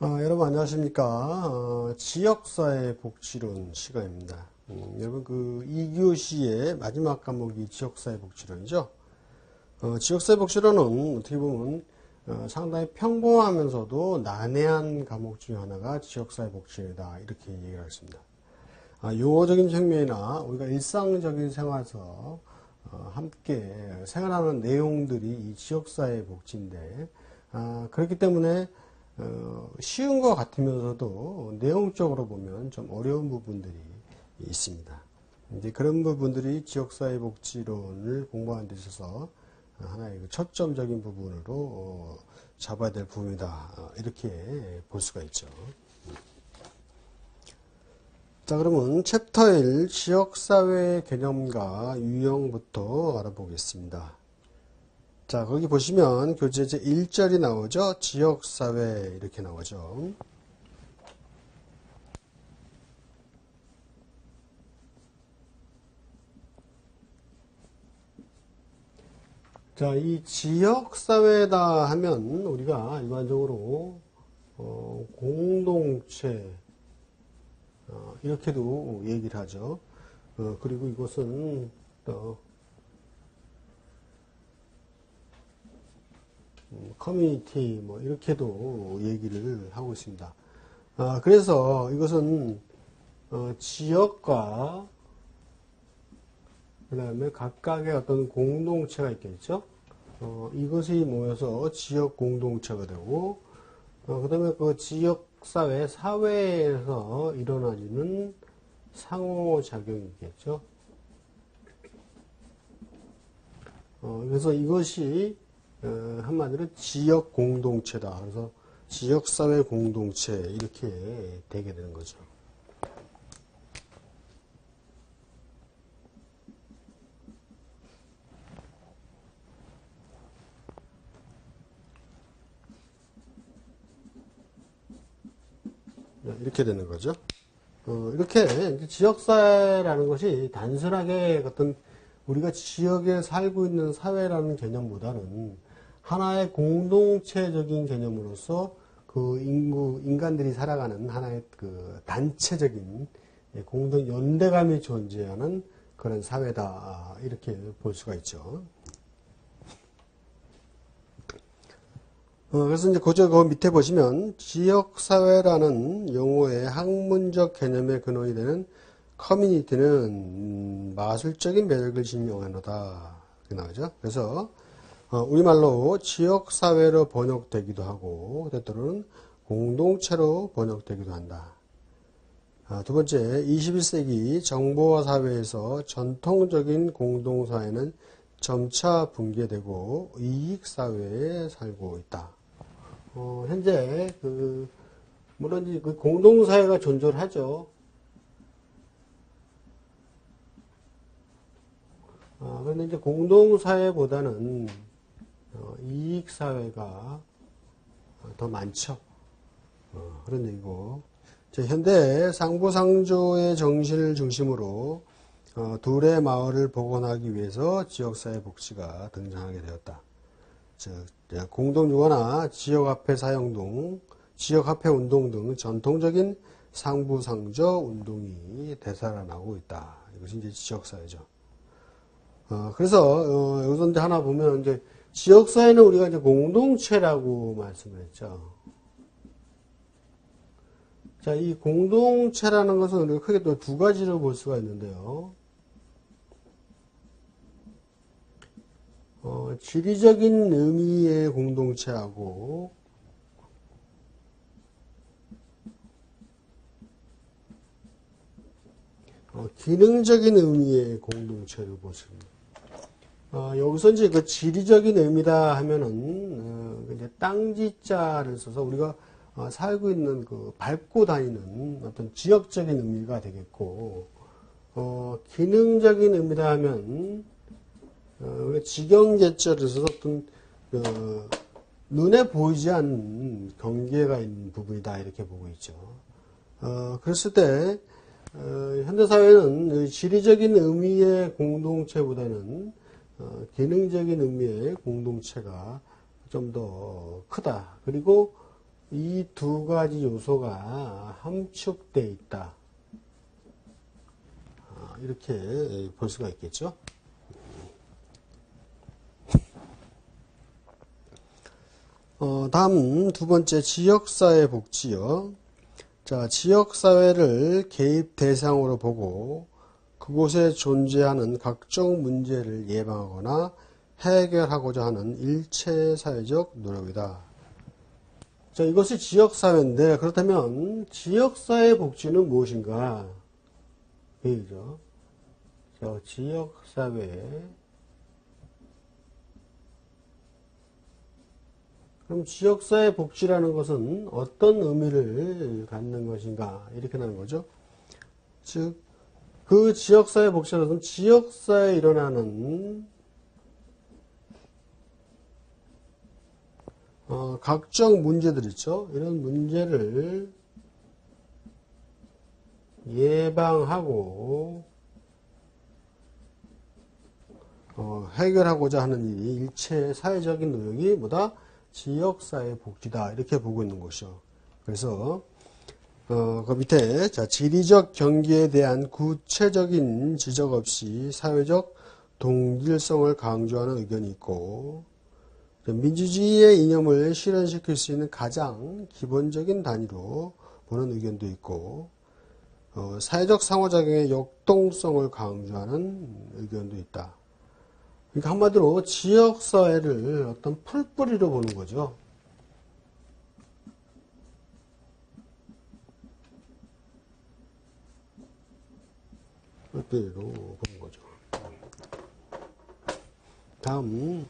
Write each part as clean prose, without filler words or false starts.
여러분 안녕하십니까. 지역사회 복지론 시간입니다. 여러분 그 2교시의 마지막 과목이 지역사회 복지론이죠. 지역사회 복지론은 어떻게 보면 상당히 평범하면서도 난해한 과목 중에 하나가 지역사회 복지론이다 이렇게 얘기를 했습니다. 용어적인 측면이나 우리가 일상적인 생활에서 함께 생활하는 내용들이 이 지역사회 복지인데 그렇기 때문에 쉬운 것 같으면서도 내용적으로 보면 좀 어려운 부분들이 있습니다. 이제 그런 부분들이 지역사회 복지론을 공부하는 데 있어서 하나의 초점적인 부분으로 잡아야 될 부분이다. 이렇게 볼 수가 있죠. 자, 그러면 챕터 1 지역사회 개념과 유형부터 알아보겠습니다. 자, 거기 보시면 교재제 1절이 나오죠. 지역사회 이렇게 나오죠. 자, 이 지역사회다 하면 우리가 일반적으로 공동체 이렇게도 얘기를 하죠. 그리고 이것은 커뮤니티 뭐 이렇게도 얘기를 하고 있습니다. 그래서 이것은 지역과 그 다음에 각각의 어떤 공동체가 있겠죠. 이것이 모여서 지역 공동체가 되고 그 다음에 그 지역사회 사회에서 일어나지는 상호작용이겠죠. 그래서 이것이 한마디로 지역 공동체다. 그래서 지역사회 공동체 이렇게 되게 되는 거죠. 이렇게 되는 거죠. 이렇게 지역사회라는 것이 단순하게 어떤 우리가 지역에 살고 있는 사회라는 개념보다는 하나의 공동체적인 개념으로서 그 인간들이 살아가는 하나의 그 단체적인 공동 연대감이 존재하는 그런 사회다. 이렇게 볼 수가 있죠. 그래서 이제 그 밑에 보시면 지역사회라는 용어의 학문적 개념의 근원이 되는 커뮤니티는 마술적인 매력을 지닌 언어다. 이렇게 나오죠. 그래서 우리말로 지역사회로 번역되기도 하고 때때로는 공동체로 번역되기도 한다. 두 번째, 21세기 정보화 사회에서 전통적인 공동사회는 점차 붕괴되고 이익사회에 살고 있다. 현재 물론 그 공동사회가 존재를 하죠. 그런데 이제 공동사회보다는 이익사회가 더 많죠. 그런 얘기고. 현대 상부상조의 정신을 중심으로 둘의 마을을 복원하기 위해서 지역사회 복지가 등장하게 되었다. 공동유어나 지역화폐 사용 등 지역화폐 운동 등 전통적인 상부상조 운동이 되살아나고 있다. 이것이 이제 지역사회죠. 그래서 여기서 이제 하나 보면 이제 지역사회는 우리가 이제 공동체라고 말씀을 했죠. 자, 이 공동체라는 것은 우리가 크게 또 두 가지로 볼 수가 있는데요. 지리적인 의미의 공동체하고 기능적인 의미의 공동체를 보십니다. 여기서 이제 그 지리적인 의미다 하면은 이제 땅지자를 써서 우리가 살고 있는 그 밟고 다니는 어떤 지역적인 의미가 되겠고, 기능적인 의미다 하면 우리가 지경계절을 써서 어떤 눈에 보이지 않는 경계가 있는 부분이다 이렇게 보고 있죠. 그랬을 때 현대사회는 지리적인 의미의 공동체보다는 기능적인 의미의 공동체가 좀 더 크다. 그리고 이 두 가지 요소가 함축되어 있다. 이렇게 볼 수가 있겠죠. 다음 두 번째 지역사회 복지요. 자, 지역사회를 개입 대상으로 보고 그곳에 존재하는 각종 문제를 예방하거나 해결하고자 하는 일체 사회적 노력이다. 자, 이것이 지역사회인데 그렇다면 지역사회 복지는 무엇인가? 여기죠. 자, 지역사회. 그럼 지역사회 복지라는 것은 어떤 의미를 갖는 것인가? 이렇게 나는 거죠. 즉, 그 지역사회 복지라는 것은 지역사회에 일어나는 각종 문제들 있죠. 이런 문제를 예방하고 해결하고자 하는 일이 일체 사회적인 노력이 뭐다? 지역사회 복지다. 이렇게 보고 있는 것이죠. 그래서 그 밑에 자, 지리적 경계에 대한 구체적인 지적 없이 사회적 동질성을 강조하는 의견이 있고, 민주주의의 이념을 실현시킬 수 있는 가장 기본적인 단위로 보는 의견도 있고, 사회적 상호작용의 역동성을 강조하는 의견도 있다. 그러니까 한마디로 지역사회를 어떤 풀뿌리로 보는 거죠. 풀뿌리로 보는 거죠. 다음.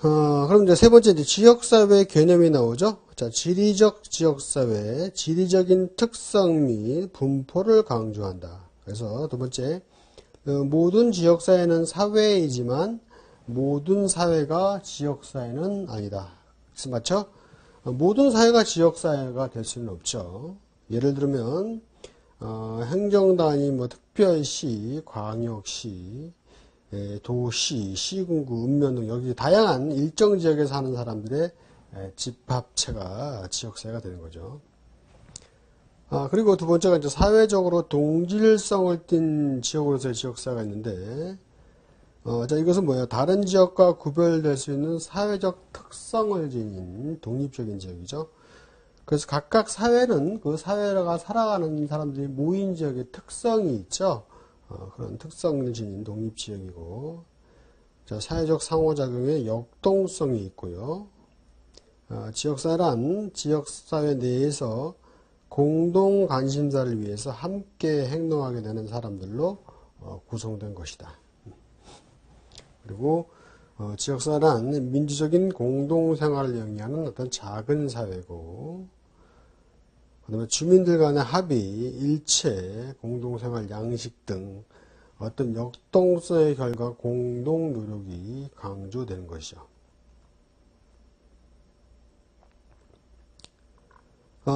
그럼 이제 세 번째 이제 지역사회 개념이 나오죠. 자, 지리적 지역사회, 지리적인 특성 및 분포를 강조한다. 그래서 두 번째, 모든 지역사회는 사회이지만 모든 사회가 지역사회는 아니다. 그래서 맞죠? 모든 사회가 지역사회가 될 수는 없죠. 예를 들면 행정단위, 뭐 특별시, 광역시, 도시, 시군구, 읍면 등 여기 다양한 일정 지역에 사는 사람들의 집합체가 지역사회가 되는 거죠. 그리고 두 번째가 이제 사회적으로 동질성을 띈 지역으로서의 지역사회가 있는데, 자, 이것은 뭐예요? 다른 지역과 구별될 수 있는 사회적 특성을 지닌 독립적인 지역이죠. 그래서 각각 사회는 그 사회가 살아가는 사람들이 모인 지역의 특성이 있죠. 그런 특성을 지닌 독립지역이고, 자, 사회적 상호작용의 역동성이 있고요. 지역사회란 지역사회 내에서 공동 관심사를 위해서 함께 행동하게 되는 사람들로 구성된 것이다. 그리고 지역사회란 민주적인 공동생활을 영위하는 어떤 작은 사회고, 그 다음에 주민들 간의 합의, 일체, 공동생활 양식 등 어떤 역동성의 결과 공동 노력이 강조되는 것이죠.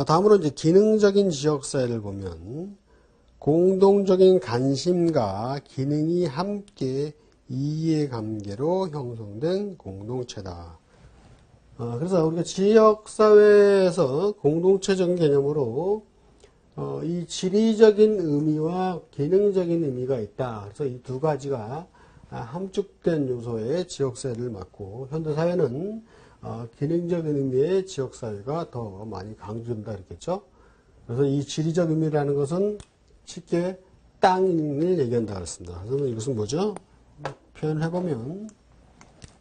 다음으로 이제 기능적인 지역사회를 보면 공동적인 관심과 기능이 함께 이해관계로 형성된 공동체다. 그래서 우리가 지역사회에서 공동체적인 개념으로 이 지리적인 의미와 기능적인 의미가 있다. 그래서 이 두 가지가 함축된 요소의 지역사회를 맡고, 현대사회는 기능적인 의미의 지역사회가 더 많이 강조된다 이랬겠죠. 그래서 이 지리적 의미라는 것은 쉽게 땅을 얘기한다 그랬습니다. 그래서 이것은 뭐죠? 표현해보면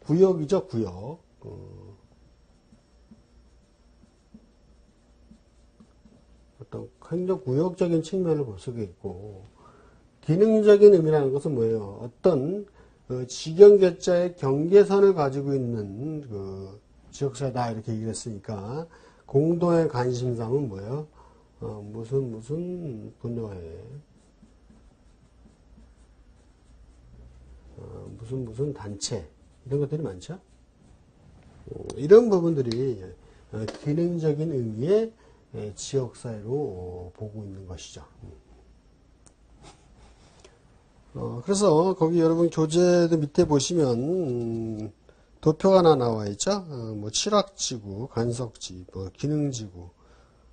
구역이죠, 구역. 어떤 행정구역적인 측면을 볼 수가 있고, 기능적인 의미라는 것은 뭐예요? 어떤 지경계자의 경계선을 가지고 있는 그 지역사회다 이렇게 얘기를 했으니까, 공동의 관심사는 뭐예요? 무슨 분야에 무슨 단체 이런 것들이 많죠. 이런 부분들이 기능적인 의미의 지역사회로 보고 있는 것이죠. 그래서 거기 여러분 교재도 밑에 보시면 도표가 하나 나와 있죠. 뭐 칠학지구, 간석지, 뭐 기능지구,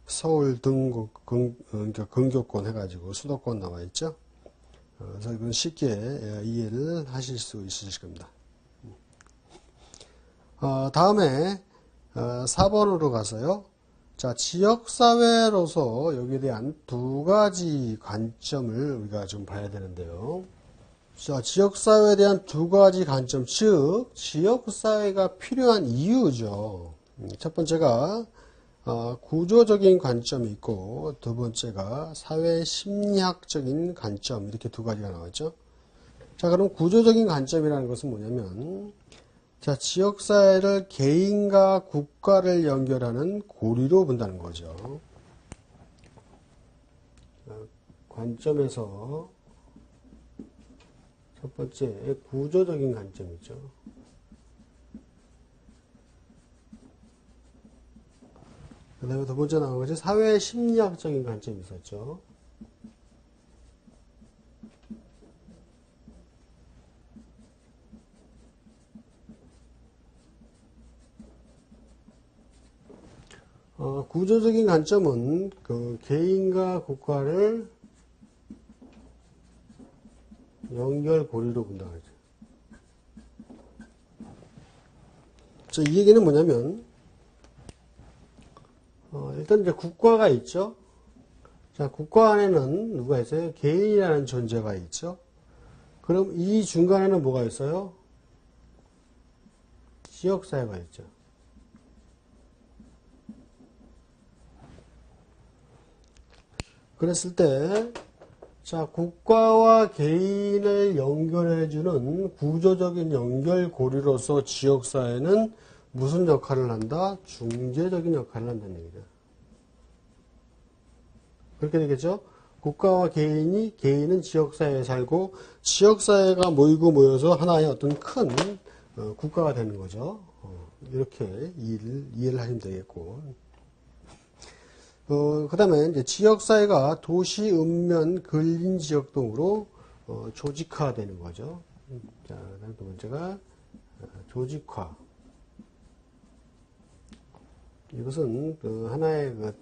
서울 등록 그러니까 근교권 해가지고 수도권 나와 있죠. 그래서 이건 쉽게 이해를 하실 수 있으실 겁니다. 다음에 4번으로 가서요. 자, 지역사회로서 여기에 대한 두 가지 관점을 우리가 좀 봐야 되는데요. 자, 지역사회에 대한 두 가지 관점, 즉 지역사회가 필요한 이유죠. 첫 번째가 구조적인 관점이 있고, 두 번째가 사회심리학적인 관점, 이렇게 두 가지가 나왔죠. 자, 그럼 구조적인 관점이라는 것은 뭐냐면, 자, 지역사회를 개인과 국가를 연결하는 고리로 본다는 거죠. 관점에서 첫 번째, 구조적인 관점이죠. 그 다음에 두 번째 나온 것이 사회심리학적인 관점이 있었죠. 구조적인 관점은 그 개인과 국가를 연결고리로 본다 그러죠. 자, 이 얘기는 뭐냐면, 일단 이제 국가가 있죠. 자, 국가 안에는 누가 있어요? 개인이라는 존재가 있죠. 그럼 이 중간에는 뭐가 있어요? 지역사회가 있죠. 그랬을 때, 자, 국가와 개인을 연결해주는 구조적인 연결고리로서 지역사회는 무슨 역할을 한다? 중재적인 역할을 한다는 얘기죠. 그렇게 되겠죠? 국가와 개인은 지역사회에 살고, 지역사회가 모이고 모여서 하나의 어떤 큰 국가가 되는 거죠. 이렇게 이해를 하시면 되겠고. 그 다음에 이제 지역사회가 도시, 읍면, 근린 지역 등으로 조직화되는 거죠. 자, 그다음 두 번째가 조직화. 이것은 하나의 그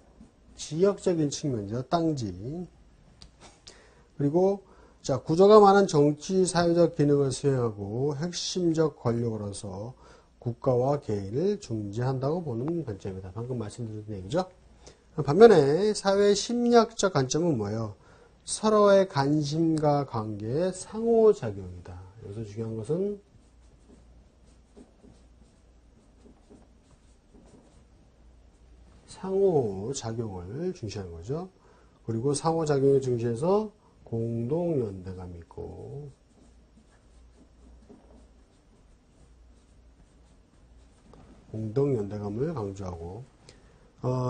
지역적인 측면이죠. 땅지. 그리고 자, 구조가 많은 정치, 사회적 기능을 수행하고 핵심적 권력으로서 국가와 개인을 중재한다고 보는 관점이다. 방금 말씀드린 얘기죠. 반면에 사회 심리학적 관점은 뭐예요? 서로의 관심과 관계의 상호작용이다. 여기서 중요한 것은 상호작용을 중시하는 거죠. 그리고 상호작용을 중시해서 공동연대감이 있고, 공동연대감을 강조하고,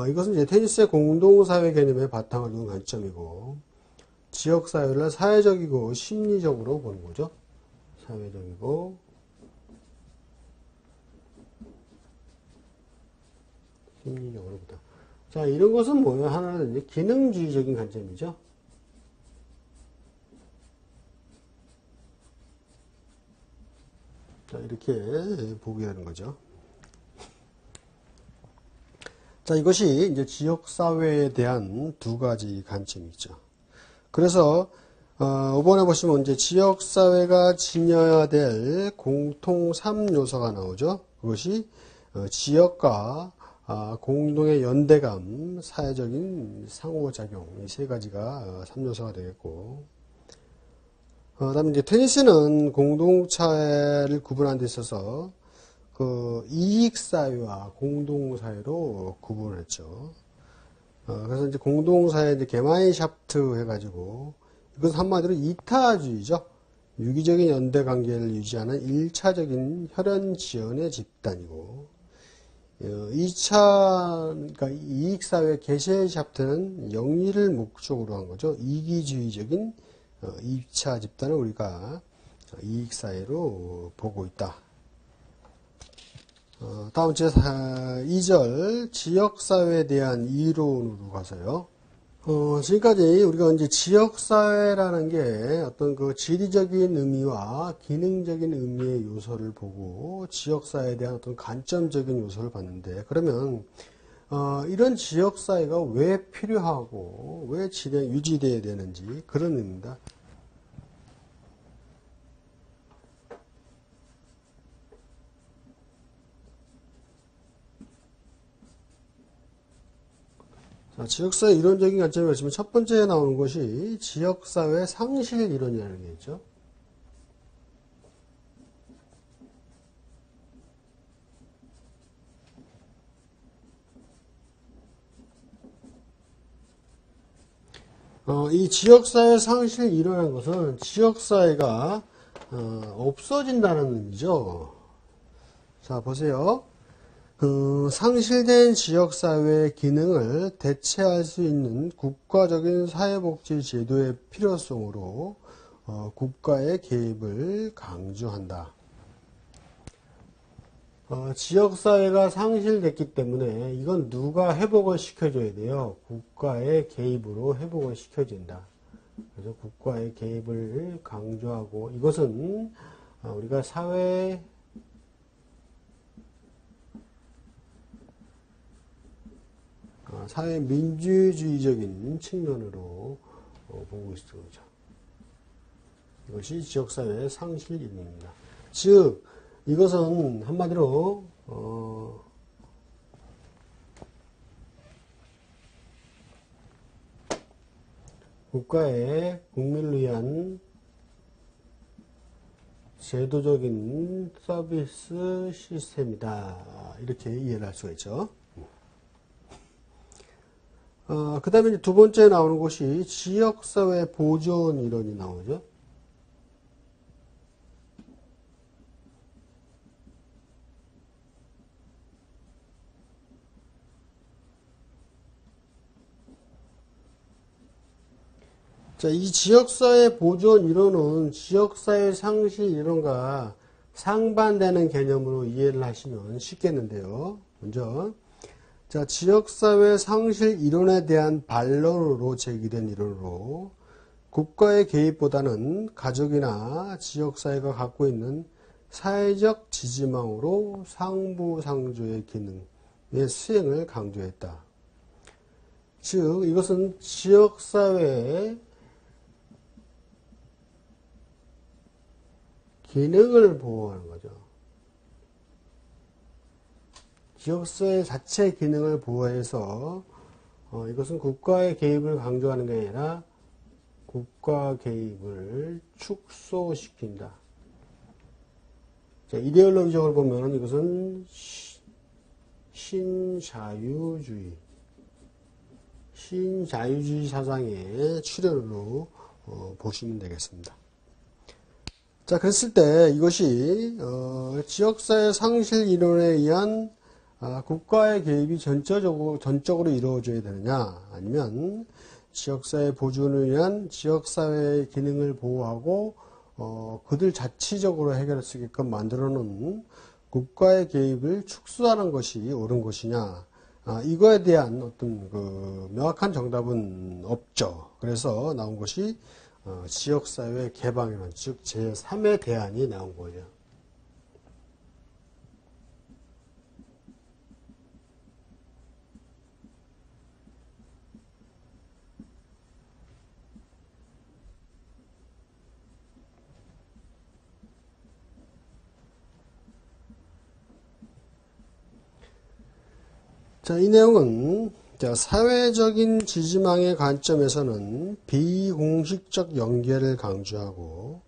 이것은 이제 테니스의 공동사회 개념의 바탕을 둔 관점이고, 지역사회를 사회적이고 심리적으로 보는 거죠. 사회적이고, 심리적으로 보다. 자, 이런 것은 뭐예요? 하나는 이제 기능주의적인 관점이죠. 자, 이렇게 보게 되는 거죠. 자, 이것이 이제 지역사회에 대한 두 가지 관점이죠. 그래서, 5번에 보시면 이제 지역사회가 지녀야 될 공통 3요소가 나오죠. 그것이, 지역과, 공동의 연대감, 사회적인 상호작용, 이 세 가지가 3요소가 되겠고, 그 다음에 이제 테니스는 공동체를 구분하는 데 있어서, 그 이익사회와 공동사회로 구분을 했죠. 그래서 이제 공동사회 이제 게마인샤프트 해가지고 이건 한마디로 이타주의죠. 유기적인 연대 관계를 유지하는 1차적인 혈연 지연의 집단이고, 2차 그러니까 이익사회 게셰샤프트는 영리를 목적으로 한 거죠. 이기주의적인 2차 집단을 우리가 이익사회로 보고 있다. 다음 제 2절 지역사회에 대한 이론으로 가서요. 지금까지 우리가 이제 지역사회라는 게 어떤 그 지리적인 의미와 기능적인 의미의 요소를 보고 지역사회에 대한 어떤 관점적인 요소를 봤는데, 그러면, 이런 지역사회가 왜 필요하고 왜 유지되어야 되는지 그런 의미입니다. 자, 지역사회 이론적인 관점을 보시면 첫 번째에 나오는 것이 지역사회 상실 이론이라는 게 있죠. 이 지역사회 상실 이론이라는 것은 지역사회가 없어진다는 의미죠. 자, 보세요. 상실된 지역사회의 기능을 대체할 수 있는 국가적인 사회복지 제도의 필요성으로 국가의 개입을 강조한다. 지역사회가 상실됐기 때문에 이건 누가 회복을 시켜줘야 돼요? 국가의 개입으로 회복을 시켜진다. 그래서 국가의 개입을 강조하고, 이것은 우리가 사회 민주주의적인 측면으로 보고 있는 거죠. 이것이 지역사회의 상실 이론입니다. 즉, 이것은 한마디로 국가의 국민을 위한 제도적인 서비스 시스템이다. 이렇게 이해를 할 수가 있죠. 그 다음에 두 번째 나오는 것이 지역사회 보존 이론이 나오죠. 자, 이 지역사회 보존 이론은 지역사회 상실 이론과 상반되는 개념으로 이해를 하시면 쉽겠는데요. 먼저, 자, 지역사회 상실 이론에 대한 반론으로 제기된 이론으로 국가의 개입보다는 가족이나 지역사회가 갖고 있는 사회적 지지망으로 상부상조의 기능의 수행을 강조했다. 즉, 이것은 지역사회의 기능을 보호하는 거죠. 지역사회 자체의 기능을 보호해서 이것은 국가의 개입을 강조하는 게 아니라 국가 개입을 축소시킨다. 자, 이데올로기적으로 보면 이것은 신자유주의 사상의 출현으로 보시면 되겠습니다. 자, 그랬을 때 이것이 지역사회 상실 이론에 의한 국가의 개입이 전적으로 이루어져야 되느냐, 아니면 지역사회 보존을 위한 지역사회의 기능을 보호하고 그들 자치적으로 해결할 수 있게끔 만들어 놓은 국가의 개입을 축소하는 것이 옳은 것이냐, 이거에 대한 어떤 그 명확한 정답은 없죠. 그래서 나온 것이 지역사회 개방이론, 즉 제3의 대안이 나온 거예요. 자, 이 내용은 사회적인 지지망의 관점에서는 비공식적 연계를 강조하고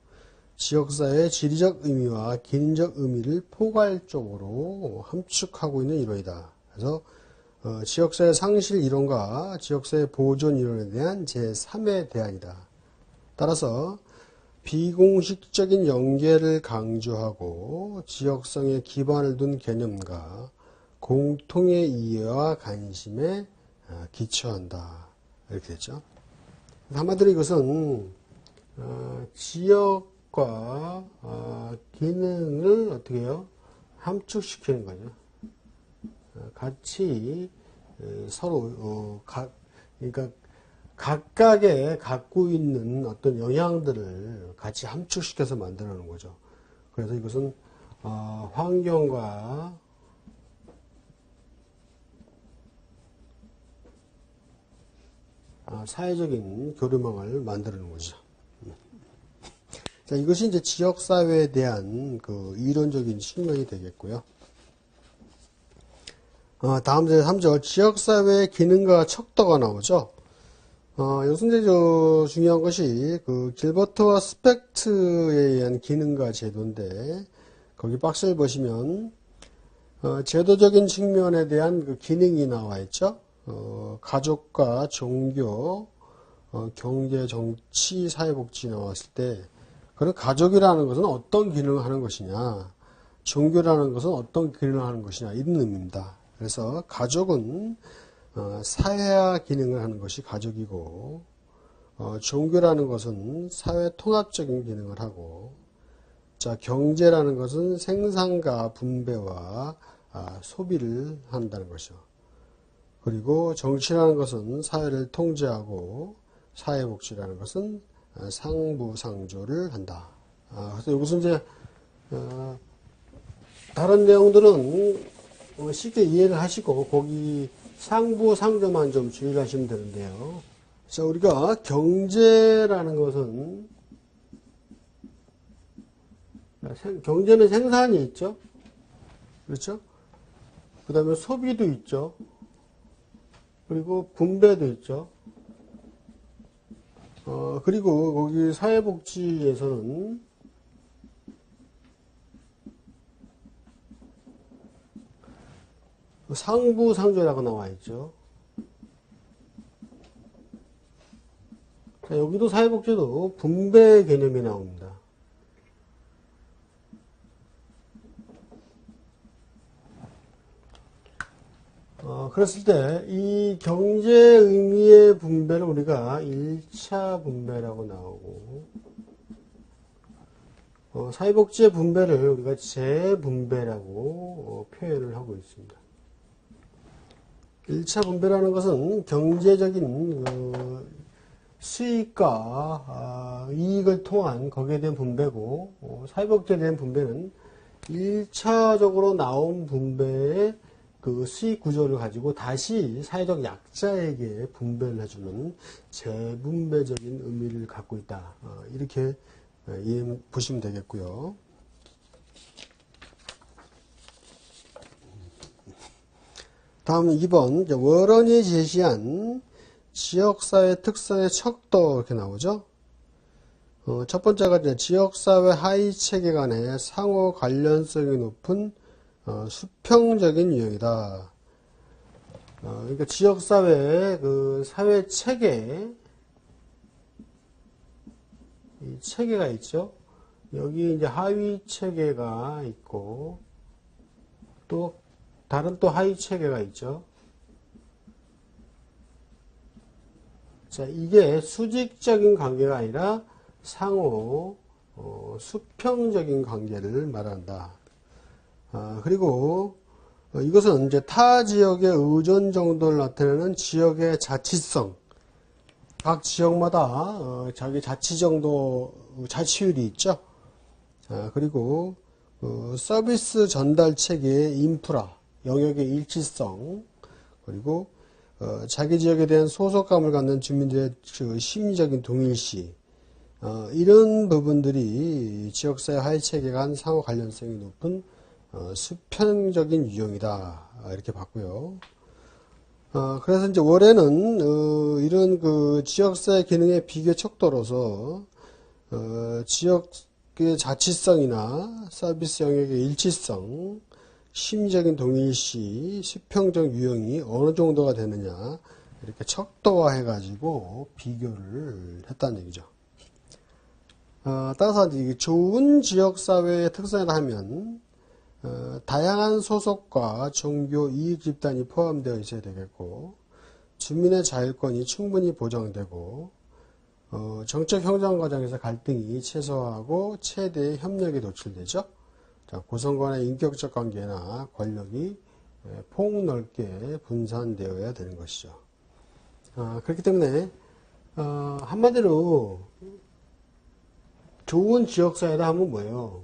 지역사회의 지리적 의미와 기능적 의미를 포괄적으로 함축하고 있는 이론이다. 그래서 지역사회 상실 이론과 지역사회 보존 이론에 대한 제3의 대안이다. 따라서 비공식적인 연계를 강조하고 지역성에 기반을 둔 개념과 공통의 이해와 관심에 기초한다. 이렇게 됐죠. 한마디로 이것은 지역과 기능을 어떻게 해요? 함축시키는 거죠. 같이 서로 그러니까 각각의 갖고 있는 어떤 영향들을 같이 함축시켜서 만들어 놓은 거죠. 그래서 이것은 환경과 사회적인 교류망을 만들어 놓은 거죠. 자, 이것이 이제 지역사회에 대한 그 이론적인 측면이 되겠고요. 다음 제 3절, 지역사회의 기능과 척도가 나오죠. 여기서 이제 중요한 것이 그 길버트와 스펙트에 의한 기능과 제도인데, 거기 박스를 보시면, 제도적인 측면에 대한 그 기능이 나와 있죠. 가족과 종교, 경제, 정치, 사회복지 나왔을 때, 그런 가족이라는 것은 어떤 기능을 하는 것이냐, 종교라는 것은 어떤 기능을 하는 것이냐, 이런 의미입니다. 그래서 가족은 사회화 기능을 하는 것이 가족이고, 종교라는 것은 사회 통합적인 기능을 하고, 자, 경제라는 것은 생산과 분배와 소비를 한다는 것이죠. 그리고 정치라는 것은 사회를 통제하고, 사회복지라는 것은 상부상조를 한다. 그래서 여기서 이제 다른 내용들은 쉽게 이해를 하시고 거기 상부상조만 좀 주의를 하시면 되는데요. 자, 우리가 경제라는 것은 경제는 생산이 있죠. 그렇죠? 그 다음에 소비도 있죠. 그리고 분배도 있죠. 그리고 거기 사회복지에서는 상부상조라고 나와 있죠. 자, 여기도 사회복지도 분배 개념이 나옵니다. 그랬을 때 이 경제 의미의 분배를 우리가 1차 분배라고 나오고, 사회복지의 분배를 우리가 재분배라고 표현을 하고 있습니다. 1차 분배라는 것은 경제적인 수익과 이익을 통한 거기에 대한 분배고, 사회복지에 대한 분배는 1차적으로 나온 분배의 그 수익 구조를 가지고 다시 사회적 약자에게 분배를 해주는 재분배적인 의미를 갖고 있다. 이렇게 보시면 되겠고요. 다음은 2번, 워런이 제시한 지역사회 특성의 척도 이렇게 나오죠. 첫 번째가 이제 지역사회 하위체계 간의 상호 관련성이 높은 수평적인 유형이다. 그러니까 지역사회의 그 사회체계, 이 체계가 있죠. 여기 이제 하위체계가 있고, 또 다른 또 하위체계가 있죠. 자, 이게 수직적인 관계가 아니라 상호 수평적인 관계를 말한다. 그리고 이것은 이제 타 지역의 의존 정도를 나타내는 지역의 자치성. 각 지역마다 자기 자치 정도, 자치율이 있죠. 그리고 서비스 전달 체계의 인프라, 영역의 일치성, 그리고 자기 지역에 대한 소속감을 갖는 주민들의 그 심리적인 동일시, 이런 부분들이 지역사회 하위체계가 한 상호 관련성이 높은 수평적인 유형이다. 이렇게 봤고요. 그래서 이제 올해는 이런 그 지역사회 기능의 비교 척도로서 지역의 자치성이나 서비스 영역의 일치성, 심리적인 동일시, 수평적 유형이 어느 정도가 되느냐 이렇게 척도화해 가지고 비교를 했다는 얘기죠. 따라서 이제 좋은 지역사회의 특성이라 하면 다양한 소속과 종교 이익 집단이 포함되어 있어야 되겠고, 주민의 자율권이 충분히 보장되고, 정책 형성 과정에서 갈등이 최소화하고 최대의 협력에 노출되죠. 자, 구성 간의 인격적 관계나 권력이 폭넓게 분산되어야 되는 것이죠. 그렇기 때문에 한마디로 좋은 지역사회다 하면 뭐예요?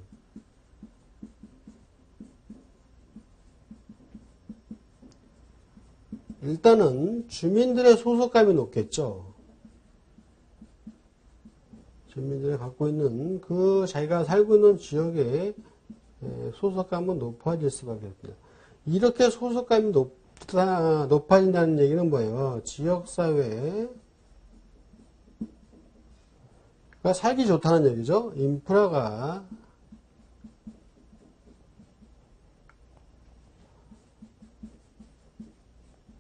일단은 주민들의 소속감이 높겠죠. 주민들이 갖고 있는 그 자기가 살고 있는 지역의 소속감은 높아질 수밖에 없습니다. 이렇게 소속감이 높아진다는 얘기는 뭐예요? 지역사회가 살기 좋다는 얘기죠. 인프라가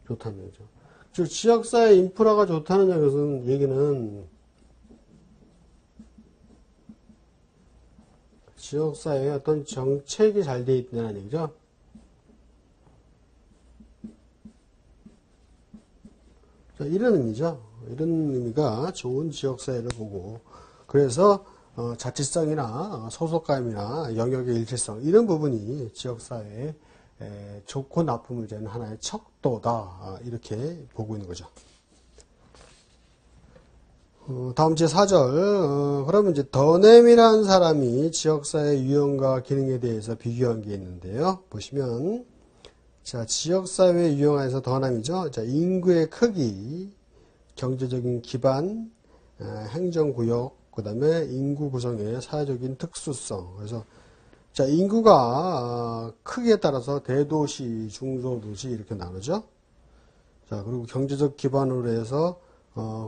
좋다는 얘기죠. 즉 지역사회 인프라가 좋다는 얘기는 지역사회에 어떤 정책이 잘 되어 있다는 얘기죠. 자, 이런 의미죠. 이런 의미가 좋은 지역사회를 보고, 그래서 자치성이나 소속감이나 영역의 일체성 이런 부분이 지역사회에 좋고 나쁨을 재는 하나의 척도다, 이렇게 보고 있는 거죠. 다음 제4절. 그러면 이제 더넴이라는 사람이 지역사회 유형과 기능에 대해서 비교한 게 있는데요. 보시면, 자, 지역사회 유형에서 더넴이죠. 자, 인구의 크기, 경제적인 기반, 행정구역, 그 다음에 인구 구성의 사회적인 특수성. 그래서, 자, 인구가 크기에 따라서 대도시, 중소도시 이렇게 나누죠. 자, 그리고 경제적 기반으로 해서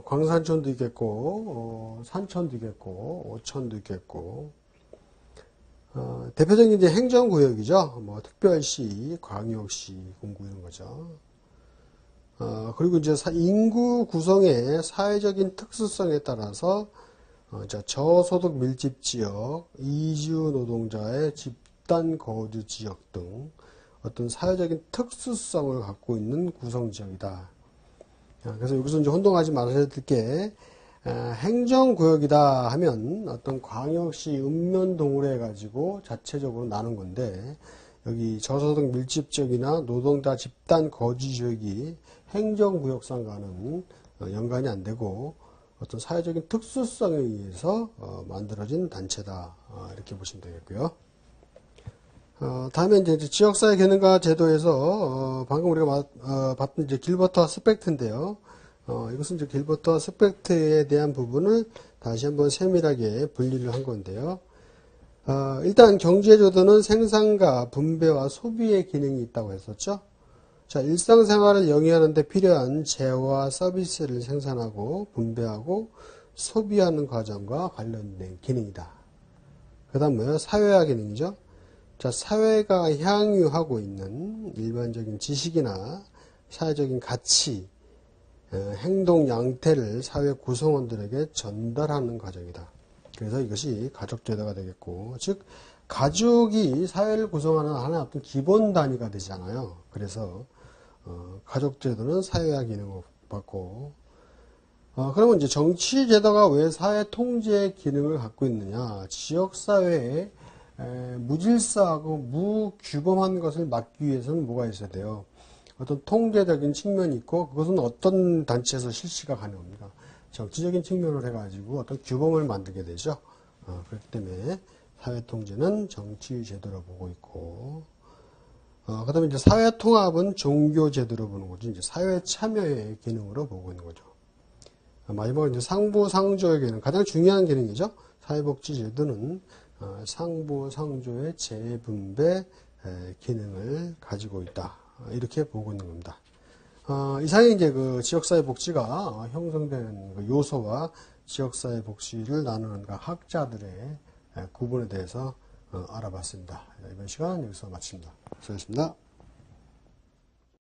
광산촌도 있겠고, 산촌도 있겠고, 오천도 있겠고, 대표적인 이제 행정구역이죠. 뭐, 특별시, 광역시, 공구 이런 거죠. 그리고 이제 인구 구성의 사회적인 특수성에 따라서, 저소득 밀집 지역, 이주 노동자의 집단 거주 지역 등 어떤 사회적인 특수성을 갖고 있는 구성 지역이다. 그래서 여기서 이제 혼동하지 말아야 될 게, 행정구역이다 하면 어떤 광역시 읍면동으로 해가지고 자체적으로 나눈 건데, 여기 저소득 밀집지역이나 노동자 집단 거주지역이 행정구역상과는 연관이 안 되고, 어떤 사회적인 특수성에 의해서 만들어진 단체다. 이렇게 보시면 되겠고요. 다음에 이제 지역사회 기능과 제도에서 방금 우리가 봤던 이제 길버트와 스펙트인데요. 이것은 이제 길버트와 스펙트에 대한 부분을 다시 한번 세밀하게 분리를 한 건데요. 일단 경제제도는 생산과 분배와 소비의 기능이 있다고 했었죠. 자, 일상생활을 영위하는 데 필요한 재화와 서비스를 생산하고 분배하고 소비하는 과정과 관련된 기능이다. 그 다음 뭐예요? 사회화 기능이죠. 자, 사회가 향유하고 있는 일반적인 지식이나 사회적인 가치, 행동 양태를 사회 구성원들에게 전달하는 과정이다. 그래서 이것이 가족제도가 되겠고, 즉 가족이 사회를 구성하는 하나의 어떤 기본 단위가 되잖아요. 그래서 가족제도는 사회화 기능을 받고, 그러면 이제 정치제도가 왜 사회 통제의 기능을 갖고 있느냐? 지역사회에 무질서하고 무규범한 것을 막기 위해서는 뭐가 있어야 돼요? 어떤 통제적인 측면이 있고, 그것은 어떤 단체에서 실시가 가능합니까? 정치적인 측면을 해가지고 어떤 규범을 만들게 되죠. 그렇기 때문에 사회통제는 정치제도로 보고 있고, 그 다음에 이제 사회통합은 종교제도로 보는 거죠. 이제 사회 참여의 기능으로 보고 있는 거죠. 마지막으로 이제 상부상조의 기능, 가장 중요한 기능이죠. 사회복지제도는 상부상조의 재분배 기능을 가지고 있다. 이렇게 보고 있는 겁니다. 이상이 이제 그 지역사회 복지가 형성되는 그 요소와 지역사회 복지를 나누는 각 학자들의 구분에 대해서 알아봤습니다. 이번 시간 여기서 마칩니다. 수고하셨습니다.